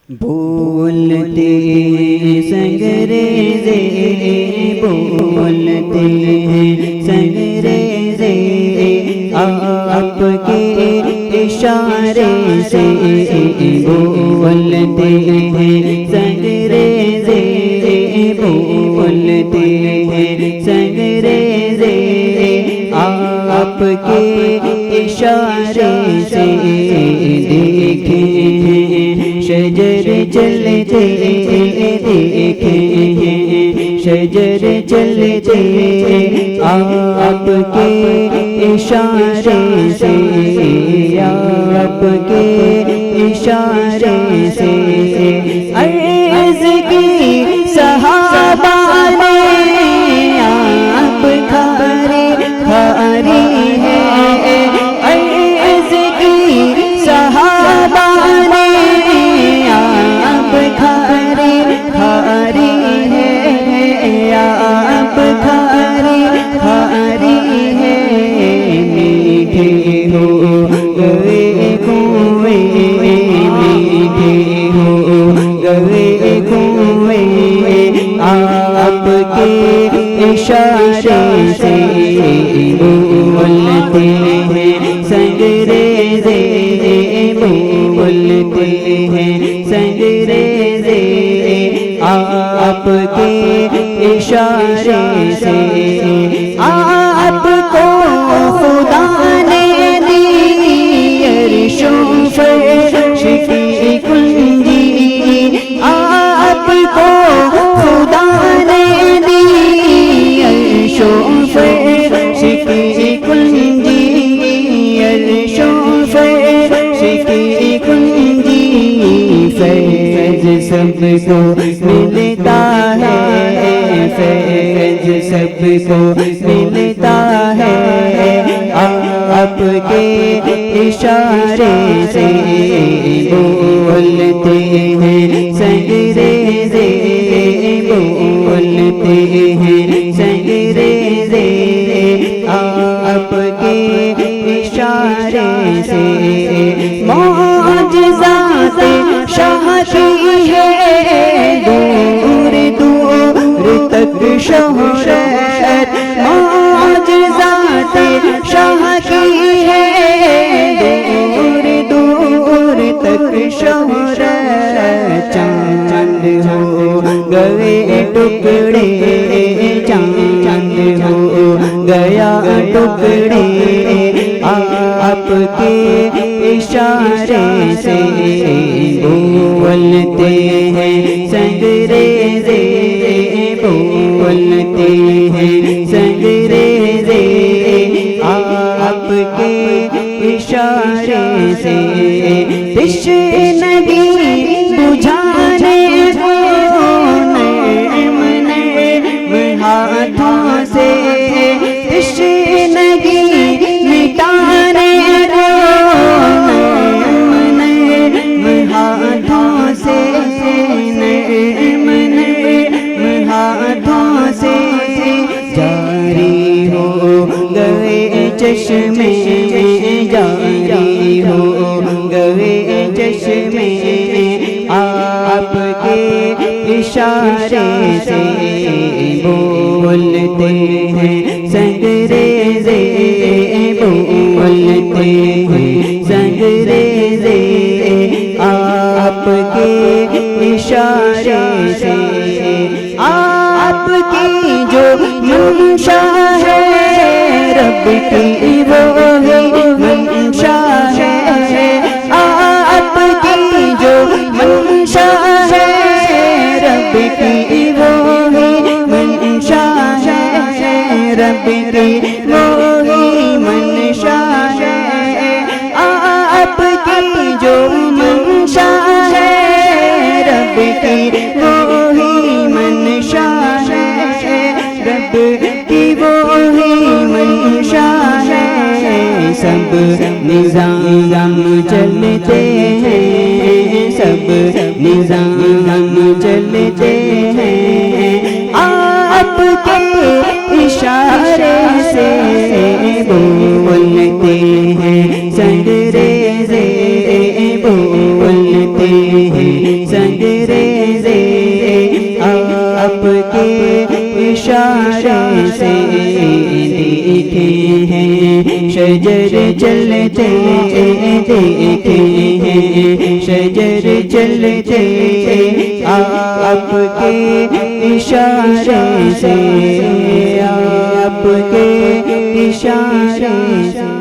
بولتے سنگریزے بولتے ہیں سنگریزے آپ کے اشارے سے بولتے ہیں سنگریزے بولتے ہیں سنگریزے آپ کے اشارے سے دیکھیں شجر چلتے دیکھیں شجر چلتے آپ کے اشارے سے آپ کے اشارے سے عرض کی صحابہ نے آپ کھاری کھاری ہے عرض کی صحابہ نے آپ کھاری کھاری ہے آپ کھاری کھاری ہے میٹھے ہو گئے کنویں میٹھے ہو گئے کنویں آپ کے اشارے سے بولتے ہیں سنگریزے بولتے ہیں سنگریزے آپ کے اشارے سے آپ کو خدا نے دی عرشوں فرش کی کنجی آپ کو خدا نے دی عرشوں فرش کی کنجی عرشوں فرش کی کنجی فیض سب کو ملتا ہے فیض سب کو ملتا ہے آپ کے اشارے سے بولتے ہیں سنگریزے بولتے ہیں سنگریزے آپ کے اشارے سے معجزات شاہ کی ہے دور دور تک شہرت معجزات شاہ کی ہے دور دور تک شہرت چاند ہو گئے ٹکڑے چاند ہو گیا ٹکڑے آپ کے اشارے سے بولتے ہیں سنگریزے بولتے ہیں سنگریزے آپ کے اشارے سے تشنگی بجھانے کو نرم نرم ہاتھوں سے تشنگی مٹانے کو نرم نرم ہاتھوں سے نرم نرم ہاتھوں سے جاری ہو گئے چشمے جاری ہو گئے چشمے آپ کے اشارے سے بولتے ہیں سنگریزے بولتے ہیں سنگریزے آپ کے اشارے سے آپ کی جو منشا ہے رب کی وہی منشا ہے آپ کی جو منشا ہے رب کی وہی منشا ہے رب کی وہی منشا ہے آپ کی جو منشا ہے رب کی وہی منشا ہے رب کی وہی منشا ہے سب نظام چلتے ہیں سب نظام چلتے ہیں آپ کے اشارے سے بولتے ہیں سنگریزے بولتے ہیں سنگریزے آپ کے اشارے سے دیکھے ہیں شجر چلتے دیکھے ہیں شجر چلتے آپ کے اشارے سے آپ کے اشارے سے